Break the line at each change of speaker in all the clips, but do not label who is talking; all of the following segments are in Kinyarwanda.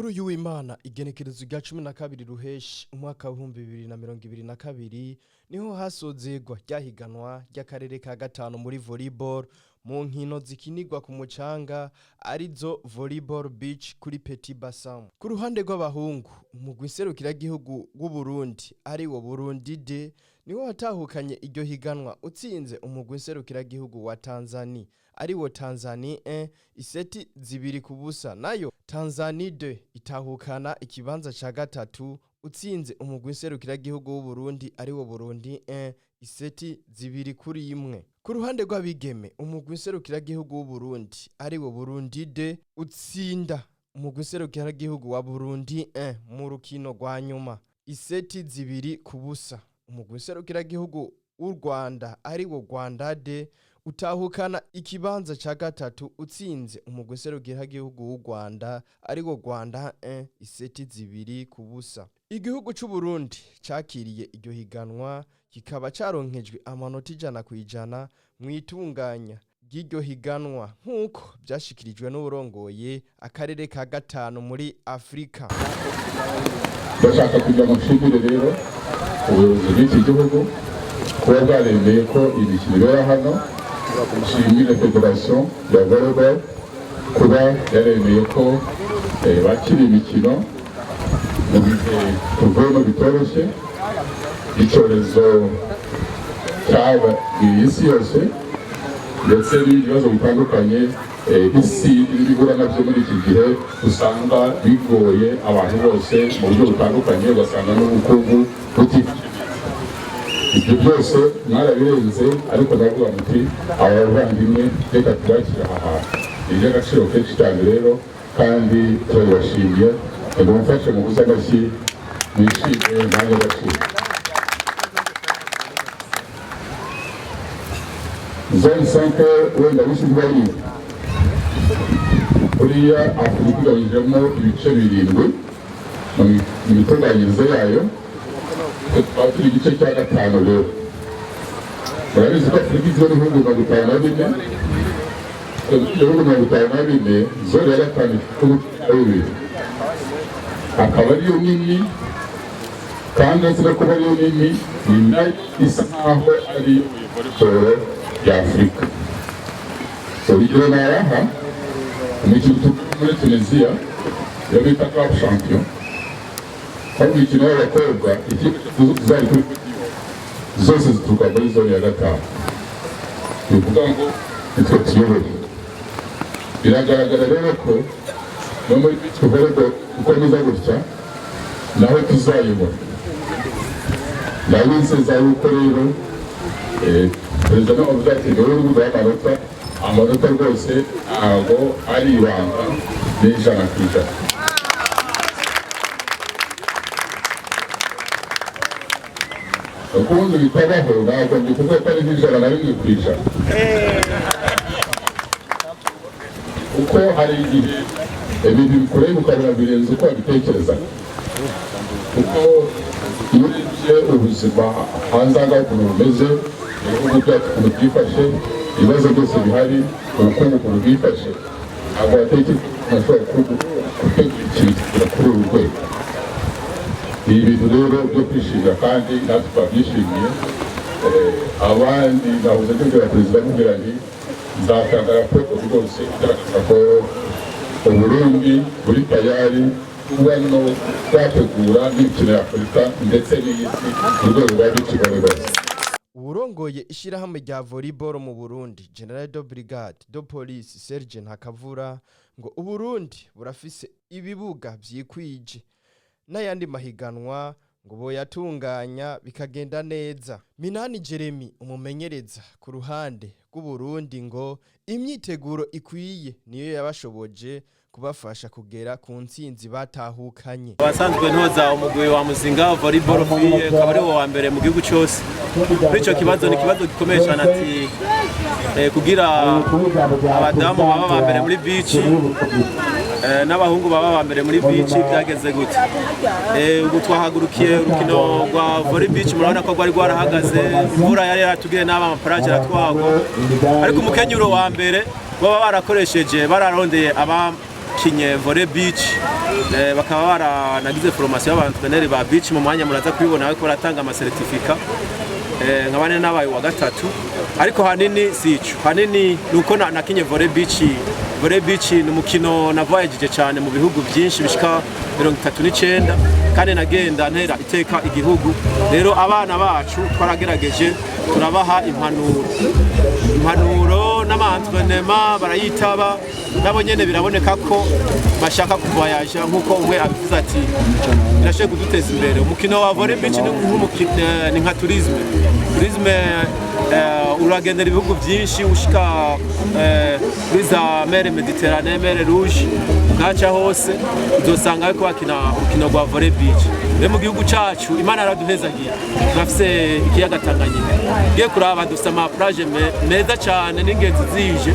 Kuri uyu w'Imana igenekerezo rya 12 ruheshi umwaka wa 2022 niho hasozegwa ryahiganwa ry'akarere ka gatanu muri volleyball mu nkino zikinirwa ku mucanga arizo volleyball beach kuri Petit Bassin. Ku ruhande rw'abahungu umugwi serukiragihugu w'u Burundi ari wo Burundi de niho watahukanye iryo higanwa utsinze umugwi serukiragihugu wa Tanzania ari wo Tanzania 1 iseti 2-0 nayo Tanzania 2 itahukana ikibanza ca gatatu utsinze umugwi serukiragihugu w'u Burundi ari wo Burundi 1 iseti 2-1. Ku ruhande rw'abigeme umugwi serukiragihugu w'u Burundi ari wo Burundi de utsinda umugwi serukiragihugu wa Burundi 1 mu rukino rwa nyuma iseti 2-0. Umugwi serukiragihugu w'u Rwanda ari wo Rwanda de utahukana ikibanza ca gatatu utsinze umugwi serukiragihugu w'u Rwanda ari wo Rwanda 1 iseti 2-0. Igihugu c'u Burundi cakiriye iryo higanwa kikaba caronkejwe amanota 100% mu itunganya ry'iryo higanwa nk'uko byashikirijwe n'uburongoye akarere ka gatanu muri Afrika.
Bashaka kujya mu shingiro rero ubuyobozi bw'iki gihugu kuba bwaremeye ko imikino ibera hano, nshimire federation ya volleyball kuba yaremeye ko bakiri imikino mu gihe tuvuyemo bitoroshye icyorezo cyaba isi yose ndetse n'ibibazo bitandukanye isi ibigura nabyo muri iki gihe usanga bigoye abantu bose mu buryo butandukanye, ugasanga n'ubukungu butifashije. Ibyo byose mwarabirenze ariko ndavuga muti abavandimwe reka tubakira aha hantu ni iby'agaciro kenshi cyane rero kandi turabashimiye ngo mufashe mu gusa amashyi mwishime nanjye agaciro. Zone 5 wenda bishyizwe ari buriya Afurika igabanyijemo ibice 7 mu mitunganyirize yayo, tukaba turi igice cya gatanu rero. Murabizi ko Afurika igizwe n'ibihugu 54, ibihugu 54 zone ya gatanu ifite akaba ariyo nini kandi uretse no kuba ariyo nini ni nayo isa nkaho ari volleyball ya Afrika. Urugero naraha umukino muri Tunisia yo bita Club Champion kandi imikino y'abakobwa zari kuri zose zituruka muri zone ya gatanu. Bivuga ngo nitwe tuyoboye. Biragaragara rero ko no muri volleyball ukomeza gutya naho tuzayibona. Nabizeza yuko rero perezida n'abavuga ati dore ubu amanota rwose ntabwo ari ibanga n'ijana ku ijana. Ukubundi bitabaho ntabwo ndi kuvuga ko ari n'ijana na rimwe ku ijana, kuko hari igihe ibintu bikureba ukabona birenze uko wabitekereza, kuko iyo urebye ubuzima hanze aha ukuntu bumeze, ibihugu byacu ukuntu byifashe, ibibazo byose bihari, ubukungu ukuntu bwifashe, ntabwo watekereza ashobora gutegura ikintu kigera kuri uru rwego. Ni ibintu rero byo kwishimira kandi natwe twabyishimiye. Abandi nahoze tubwira perezida mubwira nti nzatanga raporo rwose igaragaza ko Uburundi buri tayari kuba no kwategura n'imikino ya Afurika ndetse n'iy'isi ku rwego rwa volleyball.
Uburongoye ishirahamwe rya volleyball mu Burundi General de Brigade de Police Sergeant Hakavura ngo Uburundi burafise ibibuga vyikwije n'ayandi mahiganwa ngo boyatunganya bikagenda neza. Minani Jeremy umumenyereza ku ruhande rw'Uburundi ngo imyiteguro ikwiye niyo yabashoboje kubafasha kugera ku ntsinzi batahukanye.
Basanzwe ntoza umugwi wa Muzinga volleyball kwiye akaba ari wa mbere mu gihugu cyose. Ico kibazo ni kibazo gikomeye cyane ati kugira abadamu baba ba mbere muri beach n'abahungu baba ba mbere muri beach byageze gute. Ubu twahagurukiye urukino rwa volley beach murabona ko rwari rwarahagaze, imvura yari yaratugiye n'aba amaparage aratwago, ariko umukenyuro wa mbere baba barakoresheje bararondeye twakinye volley beach bakaba baranagize formation y'abantu ba beach mu mwanya muraza kubibona ariko baratanga ama certificate nkabane nabaye wa gatatu ariko hanini sico hanini nuko nakinye volley beach ni umukino navoyageje cyane mu bihugu byinshi bishika 39 kandi nagenda ntera iteka igihugu rero abana bacu twaragerageje turabaha impanuro n'amantrenema barayitaba nabo nyene biraboneka ko bashaka kuvoyaje nkuko umwe abivuze ati birashe kuduteza imbere umukino wa volley beach ni nka tourisme uragendera ibihugu byinshi ushika kuri za mer Mediterane mer Rouge ugaca hose uzosanga ariko bakina urukino rwa volley beach rero mu gihugu cacu Imana yaraduhezagiye turafise ikiyaga Tanganyika giye kuraba dufise ama plage meza cyane n'ingenzi zije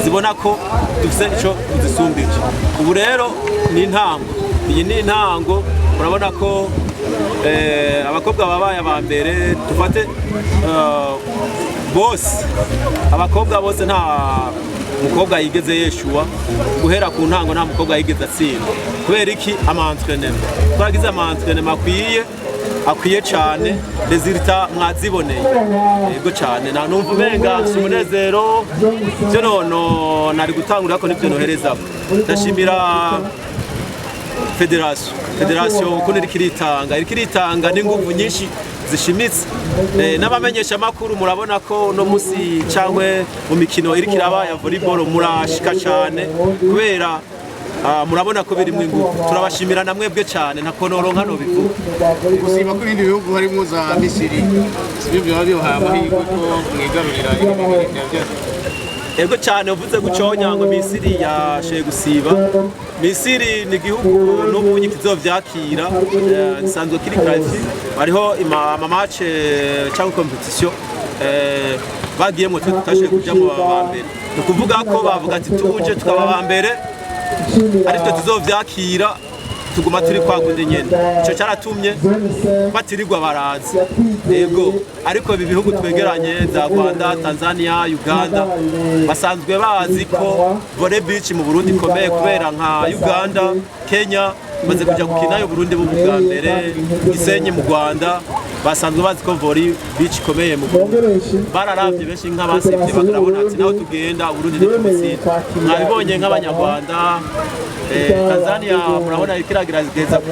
zibona ko dufise ico zisumbije ubu rero ni intango iyi ni intango urabona ko abakobwa babaye abambere tufate bose abakobwa bose nta mukobwa yigeze yeshuwa guhera ku ntango nta mukobwa yigeze atsinda kubera iki amantrenema twagize amantrenema akwiye cyane resultat mwaziboneye yego cyane na numva umenga umunezero byo nono nari gutangura ko nibyo nohereza ndashimira federation uko irikiritanga n'ingufu nyinshi zishimitse n'abamenyesha makuru murabona ko no musi cyangwe mu mikino iri kiraba ya volleyball murashika cyane kubera murabona ko biri mu ingufu turabashimira namwe bwe cyane nta konoronka no bivuga
gusiba ko ibindi bihugu harimo za Misiri sibyo byo bihaye amahirwe ko mwigarurira ibintu
ego cyane uvuze guconya ngo Misiri yashe gusiba Misiri ni gihugu n'ubu kizovyakira gisanzwe kiri qualifié bariho ama match cyangwa competition bagiyemo tutashe kuja mu babambere no kuvuga ko bavuga ati tuje tukaba bambere ariko tuzovyakira tuguma turi kwagundi nyene ico cyaratumye batirirwa barazi yego ariko ibi bihugu twegeranye za Rwanda Tanzania Uganda basanzwe bazi ko volley beach mu Burundi komeye kubera nka Uganda Kenya baze kuja gukinayo Burundi bo bwa mbere Gisenyi mu Rwanda basanzwe bazi ko volley beach komeye mu Burundi bararavye benshi nk'abasivye bakarabona ati naho tugenda Burundi ni kumusita mwabibonye nk'abanyarwanda Tanzania murabona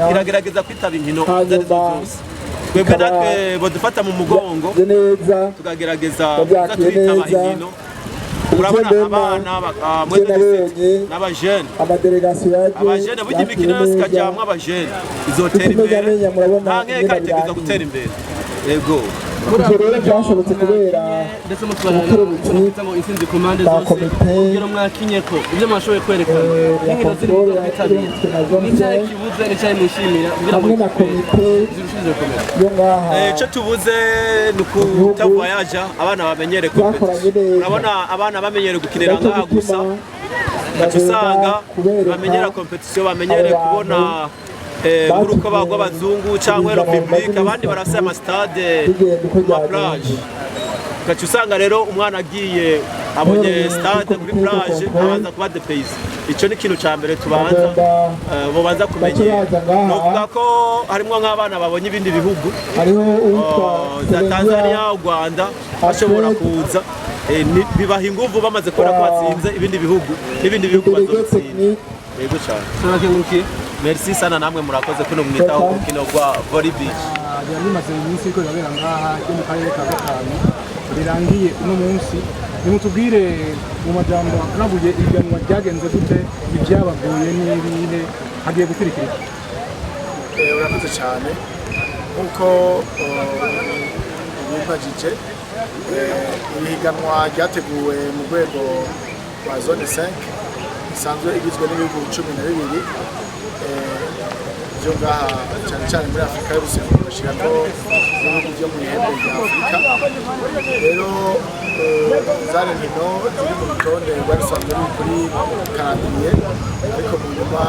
iragerageza kwitaba inkino zose twebwe natwe bodufata mu mugongo tukagerageza kwitaba inkino urabona abana n'abajene burya imikino yose ikajyamwo abajene izotera imbere nta nkeka itegeza gutera imbere yego
rero byashobotse kubera
ndetse mutwarabutse ngo intsinzi ku mpande zose kugira mwakinye ko ibyo mwashoboye kwerekana n'inkino ziri mu kwitabira n'icyayi kibuze n'icyayi mwishimira kugira ngo zirushize kumera
icyo tubuze ni ukutavoyaja abana bamenyere competition urabona abana bamenyere gukinira ngaha gusa usanga bamenyera competition bamenyere kubona uruko bagwa abazungu cyangwa republic abandi barafise ama stade ma plage gacu usanga rero umwana agiye abonye stade kuri plage abanza kuba de pays ico ni kintu ca mbere tubanza bo banza kumenya novuga ko harimo nk'abana babonye ibindi bihugu za Tanzania Rwanda bashobora kuza bibaha inguvu bamaze kubona ko batsinze ibindi bihugu bazotsinda yego cyane
turakengurukiye
merci sana namwe murakoze kuno mwitaho urukino rwa volley beach
bimaze iminsi ko birabera ngaha cyo mu karere ka gatanu birangiye uno munsi nimutubwire mu majambo nabuye iganwa ryagenze gute ibyabagoye n'ibine hagiye gukurikira
urakoze cyane nkuko bibajije ibiganwa ryateguwe mu rwego rwa zone 5 isanzwe igizwe n'ibihugu 12 byo ngaha cyane cyane muri Afurika y'ubuseruko bashira ko ibihugu byo mu ihembe rya Afurika rero zari nkino ziri mu rutonde rwarisanzwe ruri kuri karadiye ariko mu nyuma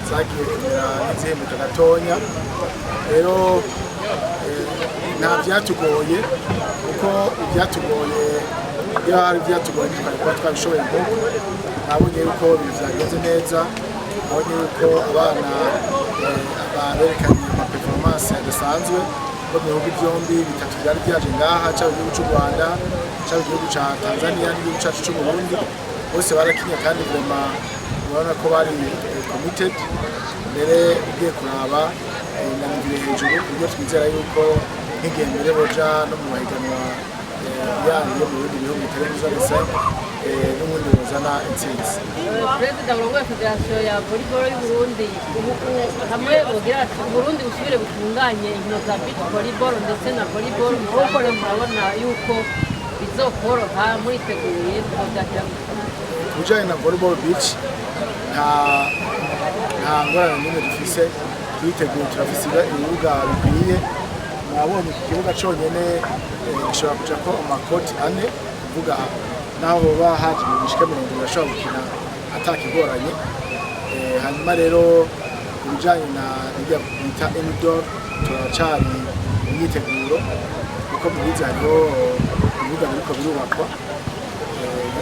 zagiye kumera n'izihembuka gatonya rero nta byatugoye kuko ibyatugoye iyo hari ibyatugoye tukaba twabishoboye nk'uko nabonye yuko byagenze neza, nabonye yuko abana berekanye amaperformance adasanzwe bo mu bihugu byombi bitatu byari byaje ngaha, cyaba igihugu cy'u Rwanda, cyaba igihugu cya Tanzania n'igihugu cyacu cy'u Burundi, bose barakinye kandi vraiment urabona ko bari committed. Mbere ugiye kuraba nanibire hejuru ku buryo twizera yuko nk'igendere boja no mu mahiganwa yandi yo mu bindi bihugu bitari byiza ndetse n'ubundi buzana intsinzi.
Perezida wa Federasiyo ya volleyball y'u Burundi hamwe ugira ati Burundi busubire butunganye inkino za beach volleyball ndetse na volleyball, kuko murabona yuko bizokoroha muriteguye kubyakira
kujyanye na volleyball beach. Nta ngorane n'imwe dufise, twiteguye turafise ibibuga bikwiye. Mwabonye ku kibuga cyonyine gishobora kuja ko amakoti 4 kuvuga naho baba haje mu bishika 70 bashobora gukina atakigoranye. Hanyuma rero ku bijyanye na ibyo bita indoor turacari imyiteguro kuko mu biza hariho ibibuga biriko birubakwa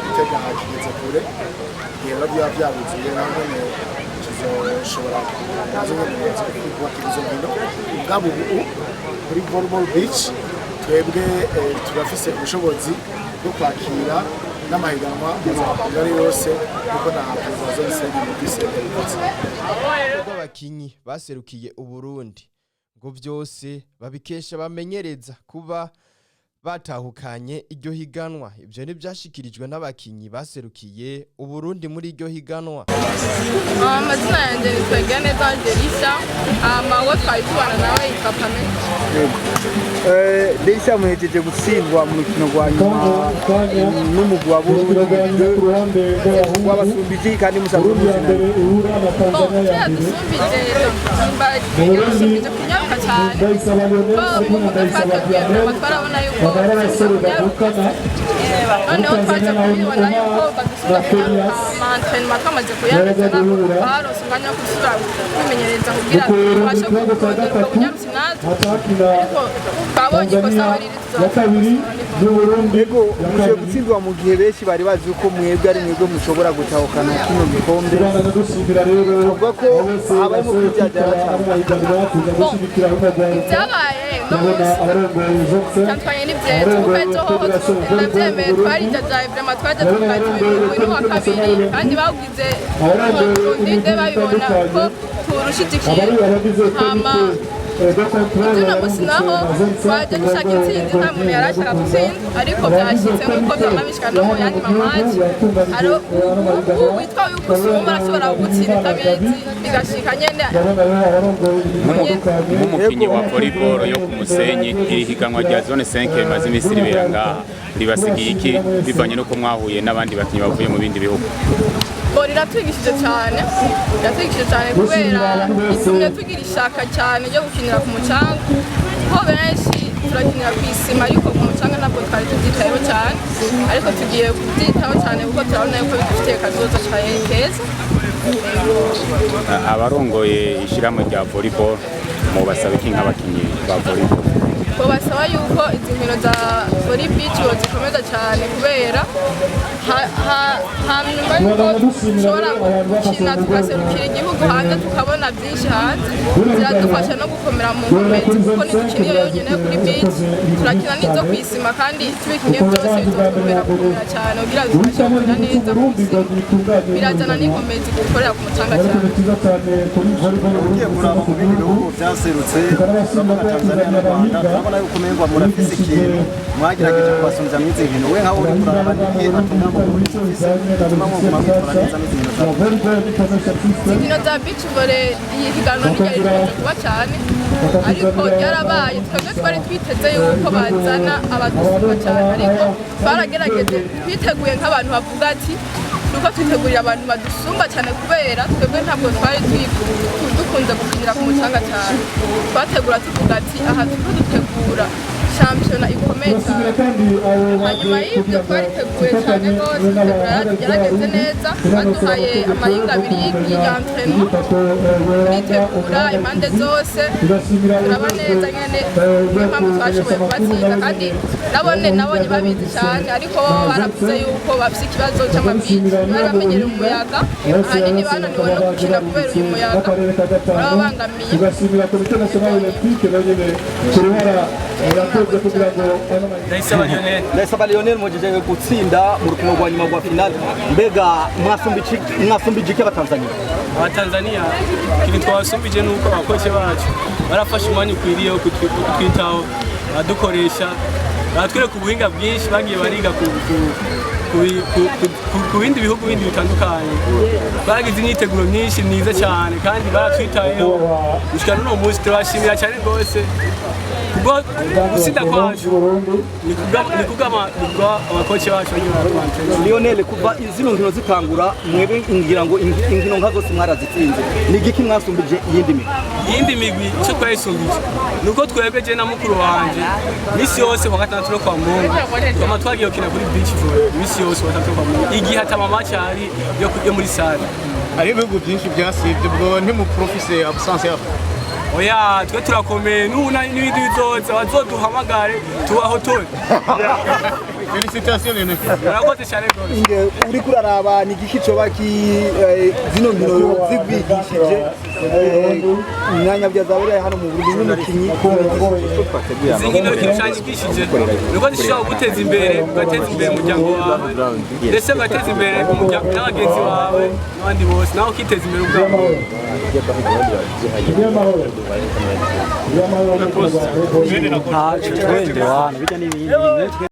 Gitega kigeze kure, rero biba byabuzuye naho nyene kizoshobora nazo nyene kubaka izo nkino. Ubwabo ubu kuri volleyball beach twebwe turafise ubushobozi bwo kwakira n'amahiganwa mpuzamahanga yose kuko na zone senye mu bisenge bitse
abakinyi baserukiye Uburundi ngo byose babikesha bamenyereza kuba batahukanye iryo higanwa. Ibyo ntibyashikirijwe n'abakinyi baserukiye Uburundi muri iryo higanwa.
Amazina yanjye ni Twegane Angelisa, amawo twayitubana nawe ikapame.
Deisha muhejeje gutsindwa mu mukino gwa nyuma n'umugwi wa Burundi w'abasumbiji kandi musanzwe muzinanye.
Dusumbije kunyaruka cyane twarabona yuko noneho twaje kubibona yuko badusubira amantrainement twamaze kuyageza barose umwanya wo gusubira kwimenyereza kugira tubashe kongera kunyarutsa natwe, ariko twabonye ikosa bariri
Ego muje gutsindwa mu gihe benshi bari bazi uko mwebwe ari mwebwe mushobora gutahukana kino gikombe. Ubwo ko abari mu kujyajara cyane
byabaye tantwanye n'ibyetse kuko ejo hoho ndabyemeye twarijajaye vraiment twaje tukajya wa kabiri kandi bawugize Burundi babibona ko turushyigikiye hama Tuna musinaho twaje dushaka intsinzi nta muntu yari ashaka gutsinda, ariko byashyitse nk'uko byamabishwa no mu yandi mamaji. Witwa yuko usumba arashobora gutsinda itabizi bigashika nyene.
Nk'umukinyi wa volleyball yo ku Musenyi, iri higanwa rya zone 5 rimaze iminsi ribera ngaha, ribasigiye iki bivanye nuko mwahuye n'abandi bakinyi bavuye mu bindi bihugu?
Riratwigishije cyane kubera itumye tugira ishaka cyane ryo gukinira ku mucanga, ko benshi turakinira ku isima ariko ku mucanga ntabwo twari tubyitayeho cyane, ariko tugiye kubyitaho cyane kuko turabona yuko bidufitiye akazoza keza.
Abarongoye ishyirahamwe rya volleyball mubasaba iki nk'abakinyi ba volleyball?
Basaba yuko izi nkino za volley beach zikomeza cyane kubera hanyuma yuko dushobora gukina tugaserukira igihugu hanze tukabona byinshi hanze, ziradufasha no gukomera mu nkomezi kuko ntidukina iyo yonyine kuri beach, turakina n'izo ku isima kandi tubikinye byose bituma gukomera cyane kugira ngo tubashe gukina neza ku isima, birajyana n'inkomezi gukorera ku mucanga cyane.
Ugiye kuraba mu bindi bihugu byaserutse urabona Tanzania n'u Rwanda, urabona yuko umengo murafise ikintu mwagerageje kubasubiza mu izi nkino. We nkaho uri kuraba n'igihe atuma mu bufise atuma mu kwitwara neza mu
inkino za beach volley. Iyi higanwa ntiryari kuba cyane ariko ryarabaye, twebwe twari twiteze yuko bazana abadusumba cyane, ariko baragerageje twiteguye nk'abantu bavuga ati nuko twitegurira abantu badusumba cyane kubera twebwe ntabwo twari dukunze gukinira ku mucanga cyane, twategura tuvuga ati aha turiko dutegura shampiyona ikomeye cyane. Hanyuma y'ibyo twariteguye cyane rwose, byarageze neza, baduhaye amahinga abiri y'iganteno, turitegura impande zose, turaba neza nyine niyo mpamvu twashoboye kubatsinda, kandi nabonye babizi cyane, ariko bo baravuze yuko bafite ikibazo cy'amabici, bari bamenyereye umuyaga, ahanini bananiwe no gukina kubera uyu muyaga urababangamiye.
Ndayisaba Lionel mugejeje gutsinda mu rukino rwa nyuma rwa finale, mbega mwasumbije iki abatanzania?
Abatanzania ikintu twasumbije ni uko abakozi bacu barafashe umwanya ukwiriye wo kutwitaho, badukoresha, baratwereka ubuhinga bwinshi bagiye bariga ku bindi bihugu bindi bitandukanye. Bagize imyiteguro myinshi myiza cyane kandi baratwitayeho gushika n'uno munsi. Turabashimira cyane rwose kubwo gutsinda kwacu, ni kubwa abakoci bacu bagiye baratwanteza.
Lionel, kuva zino nkino zitangura mwebwe ngira ngo inkino nka zose mwarazitsinze, ni igiki mwasumbije iyindi migwi?
Icyo twayisumbije ni uko twebwe je na mukuru wanje misi yose kwa gatandatu no kwa Mungu twama twagiye gukina kuri beach volley misi yose kwa gatandatu kwa Mungu, igihe atama match ari yo muri sale.
Hari ibihugu byinshi byasibye, ubwo ntimuprofise absence yafu?
Oya, twe turakomeye n'ibindi bizoza, bazoduhamagare tubaho turi.
Félicitations Lionel.
Murakoze cyane rwose.
Uri kuraraba ni igiki coba zino nkino zigwigishije imyanya byazabereye hano mu Burundi n'umukinyi
zingino cyanyigishije nuko zishobora guteza imbere, ugateza imbere umuryango wawe, ndetse ugateza imbere umuryango n'abagenzi bawe n'abandi bose, nawe ukiteza imbere ubwawe.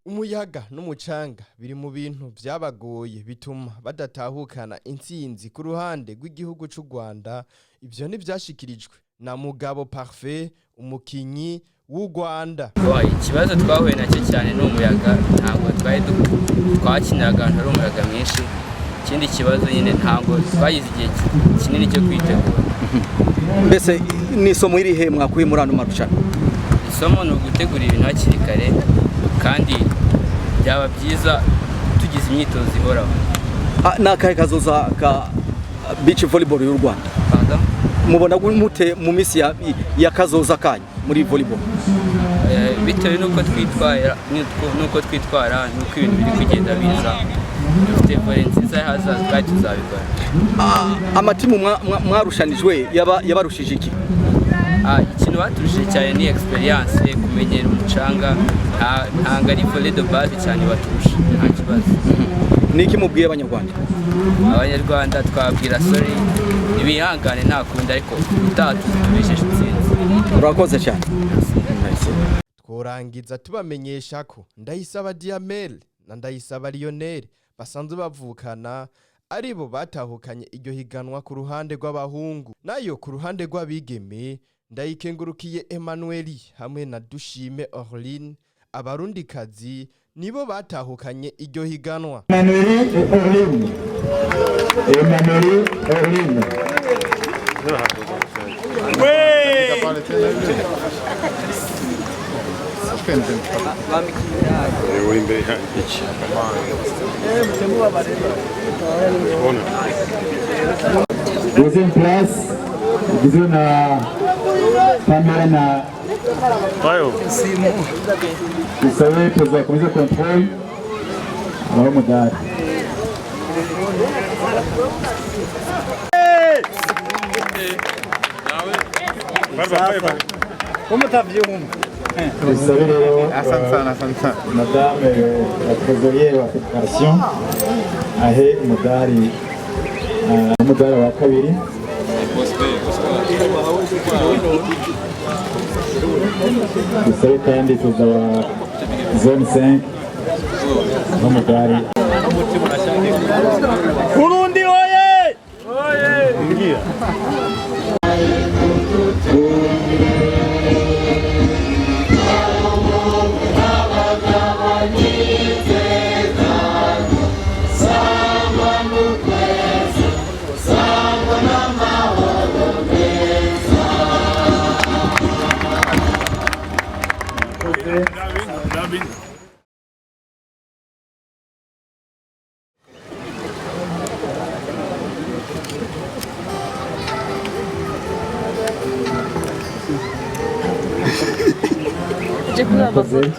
Umuyaga n'umucanga biri mu bintu byabagoye bituma badatahukana intsinzi ku ruhande rw'igihugu cy'u Rwanda. Ibyo ntibyashikirijwe na Mugabo Parfait, umukinyi w'u Rwanda.
Ikibazo twahuye nacyo cyane ni umuyaga, ntabwo twakiniraga ahantu hari umuyaga mwinshi. Ikindi kibazo nyine ntabwo twagize igihe kinini cyo kwitegura.
Mbese ni isomo irihe mwakuye muri ano marushanwa?
Isomo ni ugutegura ibintu hakiri kare, kandi byaba byiza tugize imyitozo ihoraho.
Ni akahe kazoza ka beach volleyball y'u Rwanda? Mubona mute mu minsi ya kazoza kanyu muri volleyball?
Bitewe n'uko twitwara n'uko ibintu biri kugenda biza, dufite volley nziza y'ahazaza kandi tuzabikora.
Amatimu mwarushanijwe yabarushije iki?
Ikintu baturushije cyane ni experience, kumenyera umucanga, ntabwo ari volley de base cyane baturusha, nta kibazo.
Niki mubwiye
Abanyarwanda twabwira sorry, ibihangane nta kundi, ariko utaha tubesheje intsinzi.
Urakoze cyane.
Tworangiza tubamenyesha ko Ndayisaba Diamel na Ndayisaba Lionel basanzwe bavukana, aribo batahukanye iryo higanwa ku ruhande rw'abahungu, nayo ku ruhande rw'abigeme Ndayikengurukiye Emmanuel hamwe na Dushime Orline, abarundikazi nibo batahukanye iryo higanwa.
Emmanuel Orline. Deuxième place, disons na Pamela na vous savez que vous avez commis le contrôle. Alors modal.
Comment t'as vu?
Vous savez, madame la trésorière de la fédération a eu umudari wa kabiri. Vous savez kandi tuzaba zone 5 umudari.
Burundi oye! Oye!
tuje kuri amafoto